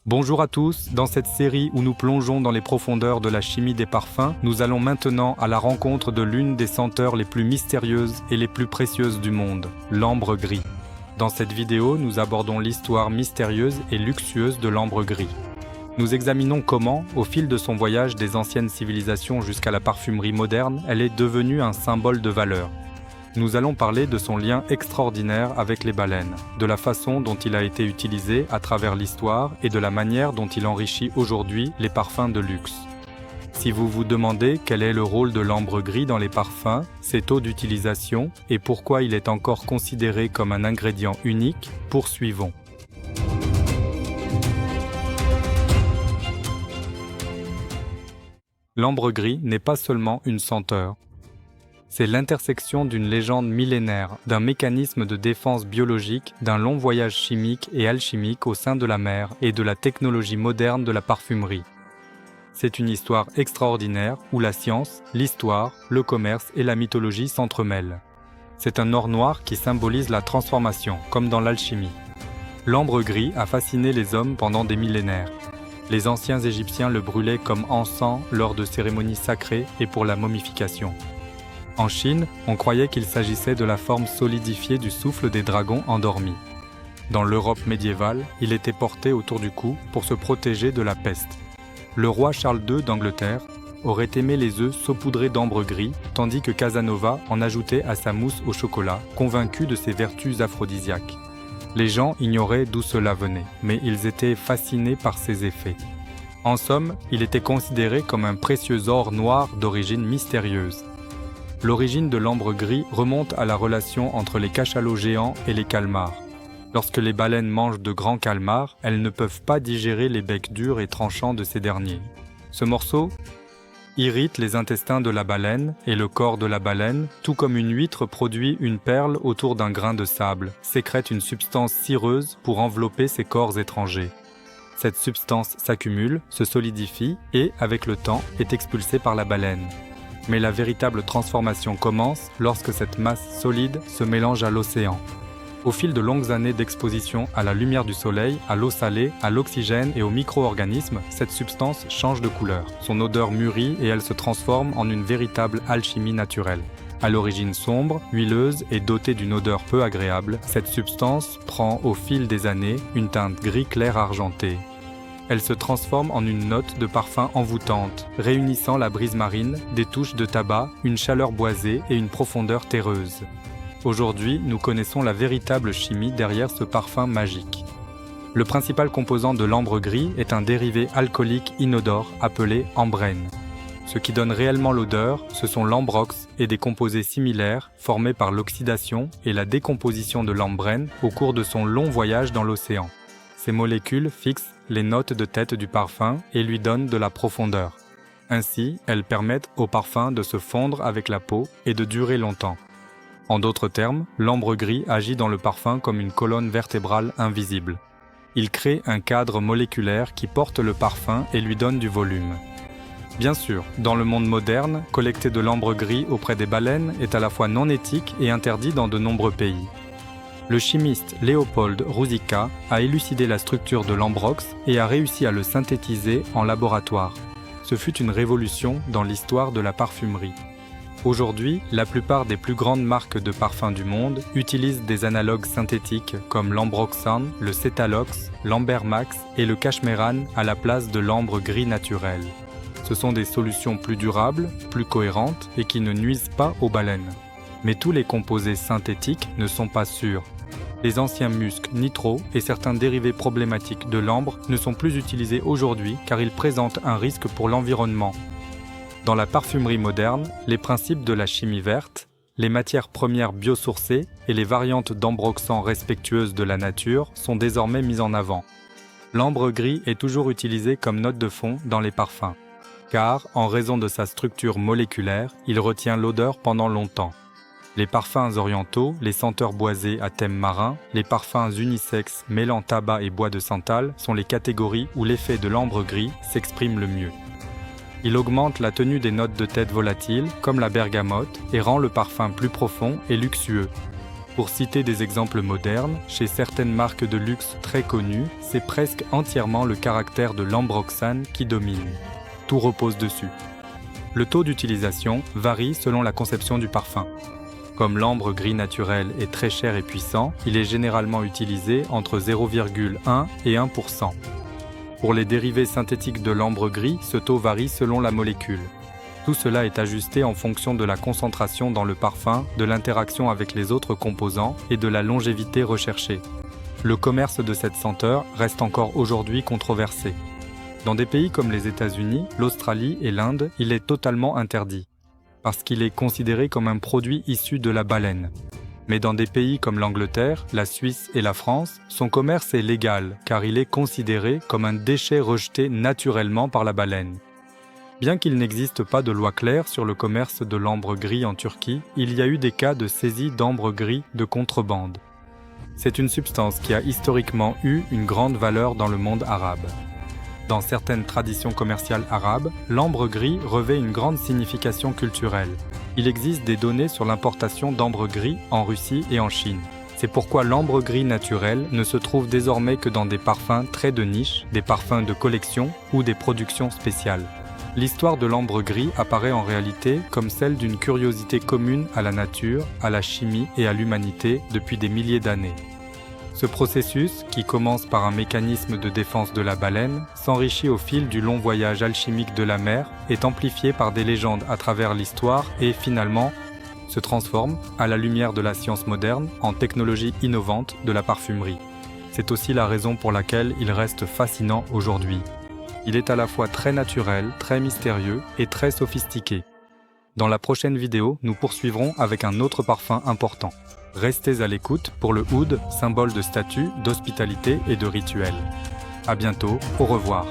Bonjour à tous, dans cette série où nous plongeons dans les profondeurs de la chimie des parfums, nous allons maintenant à la rencontre de l'une des senteurs les plus mystérieuses et les plus précieuses du monde, l'ambre gris. Dans cette vidéo, nous abordons l'histoire mystérieuse et luxueuse de l'ambre gris. Nous examinons comment, au fil de son voyage des anciennes civilisations jusqu'à la parfumerie moderne, elle est devenue un symbole de valeur. Nous allons parler de son lien extraordinaire avec les baleines, de la façon dont il a été utilisé à travers l'histoire et de la manière dont il enrichit aujourd'hui les parfums de luxe. Si vous vous demandez quel est le rôle de l'ambre gris dans les parfums, ses taux d'utilisation et pourquoi il est encore considéré comme un ingrédient unique, poursuivons. L'ambre gris n'est pas seulement une senteur. C'est l'intersection d'une légende millénaire, d'un mécanisme de défense biologique, d'un long voyage chimique et alchimique au sein de la mer et de la technologie moderne de la parfumerie. C'est une histoire extraordinaire où la science, l'histoire, le commerce et la mythologie s'entremêlent. C'est un or noir qui symbolise la transformation, comme dans l'alchimie. L'ambre gris a fasciné les hommes pendant des millénaires. Les anciens Égyptiens le brûlaient comme encens lors de cérémonies sacrées et pour la momification. En Chine, on croyait qu'il s'agissait de la forme solidifiée du souffle des dragons endormis. Dans l'Europe médiévale, il était porté autour du cou pour se protéger de la peste. Le roi Charles II d'Angleterre aurait aimé les œufs saupoudrés d'ambre gris, tandis que Casanova en ajoutait à sa mousse au chocolat, convaincu de ses vertus aphrodisiaques. Les gens ignoraient d'où cela venait, mais ils étaient fascinés par ses effets. En somme, il était considéré comme un précieux or noir d'origine mystérieuse. L'origine de l'ambre gris remonte à la relation entre les cachalots géants et les calmars. Lorsque les baleines mangent de grands calmars, elles ne peuvent pas digérer les becs durs et tranchants de ces derniers. Ce morceau irrite les intestins de la baleine et le corps de la baleine, tout comme une huître produit une perle autour d'un grain de sable, sécrète une substance cireuse pour envelopper ses corps étrangers. Cette substance s'accumule, se solidifie et, avec le temps, est expulsée par la baleine. Mais la véritable transformation commence lorsque cette masse solide se mélange à l'océan. Au fil de longues années d'exposition à la lumière du soleil, à l'eau salée, à l'oxygène et aux micro-organismes, cette substance change de couleur. Son odeur mûrit et elle se transforme en une véritable alchimie naturelle. À l'origine sombre, huileuse et dotée d'une odeur peu agréable, cette substance prend au fil des années une teinte gris clair argenté. Elle se transforme en une note de parfum envoûtante, réunissant la brise marine, des touches de tabac, une chaleur boisée et une profondeur terreuse. Aujourd'hui, nous connaissons la véritable chimie derrière ce parfum magique. Le principal composant de l'ambre gris est un dérivé alcoolique inodore appelé ambrène. Ce qui donne réellement l'odeur, ce sont l'ambrox et des composés similaires formés par l'oxydation et la décomposition de l'ambrène au cours de son long voyage dans l'océan. Ces molécules fixent les notes de tête du parfum et lui donnent de la profondeur. Ainsi, elles permettent au parfum de se fondre avec la peau et de durer longtemps. En d'autres termes, l'ambre gris agit dans le parfum comme une colonne vertébrale invisible. Il crée un cadre moléculaire qui porte le parfum et lui donne du volume. Bien sûr, dans le monde moderne, collecter de l'ambre gris auprès des baleines est à la fois non éthique et interdit dans de nombreux pays. Le chimiste Leopold Ruzicka a élucidé la structure de l'ambrox et a réussi à le synthétiser en laboratoire. Ce fut une révolution dans l'histoire de la parfumerie. Aujourd'hui, la plupart des plus grandes marques de parfums du monde utilisent des analogues synthétiques comme l'ambroxan, le cétalox, l'ambermax et le cashmeran à la place de l'ambre gris naturel. Ce sont des solutions plus durables, plus cohérentes et qui ne nuisent pas aux baleines. Mais tous les composés synthétiques ne sont pas sûrs. Les anciens muscs nitro et certains dérivés problématiques de l'ambre ne sont plus utilisés aujourd'hui car ils présentent un risque pour l'environnement. Dans la parfumerie moderne, les principes de la chimie verte, les matières premières biosourcées et les variantes d'ambroxan respectueuses de la nature sont désormais mises en avant. L'ambre gris est toujours utilisé comme note de fond dans les parfums, car, en raison de sa structure moléculaire, il retient l'odeur pendant longtemps. Les parfums orientaux, les senteurs boisées à thème marin, les parfums unisexes mêlant tabac et bois de santal sont les catégories où l'effet de l'ambre gris s'exprime le mieux. Il augmente la tenue des notes de tête volatiles, comme la bergamote, et rend le parfum plus profond et luxueux. Pour citer des exemples modernes, chez certaines marques de luxe très connues, c'est presque entièrement le caractère de l'ambroxane qui domine. Tout repose dessus. Le taux d'utilisation varie selon la conception du parfum. Comme l'ambre gris naturel est très cher et puissant, il est généralement utilisé entre 0,1 et 1%. Pour les dérivés synthétiques de l'ambre gris, ce taux varie selon la molécule. Tout cela est ajusté en fonction de la concentration dans le parfum, de l'interaction avec les autres composants et de la longévité recherchée. Le commerce de cette senteur reste encore aujourd'hui controversé. Dans des pays comme les États-Unis, l'Australie et l'Inde, il est totalement interdit, parce qu'il est considéré comme un produit issu de la baleine. Mais dans des pays comme l'Angleterre, la Suisse et la France, son commerce est légal, car il est considéré comme un déchet rejeté naturellement par la baleine. Bien qu'il n'existe pas de loi claire sur le commerce de l'ambre gris en Turquie, il y a eu des cas de saisie d'ambre gris de contrebande. C'est une substance qui a historiquement eu une grande valeur dans le monde arabe. Dans certaines traditions commerciales arabes, l'ambre gris revêt une grande signification culturelle. Il existe des données sur l'importation d'ambre gris en Russie et en Chine. C'est pourquoi l'ambre gris naturel ne se trouve désormais que dans des parfums très de niche, des parfums de collection ou des productions spéciales. L'histoire de l'ambre gris apparaît en réalité comme celle d'une curiosité commune à la nature, à la chimie et à l'humanité depuis des milliers d'années. Ce processus, qui commence par un mécanisme de défense de la baleine, s'enrichit au fil du long voyage alchimique de la mer, est amplifié par des légendes à travers l'histoire et, finalement, se transforme, à la lumière de la science moderne, en technologie innovante de la parfumerie. C'est aussi la raison pour laquelle il reste fascinant aujourd'hui. Il est à la fois très naturel, très mystérieux et très sophistiqué. Dans la prochaine vidéo, nous poursuivrons avec un autre parfum important. Restez à l'écoute pour le oud, symbole de statut, d'hospitalité et de rituel. À bientôt, au revoir.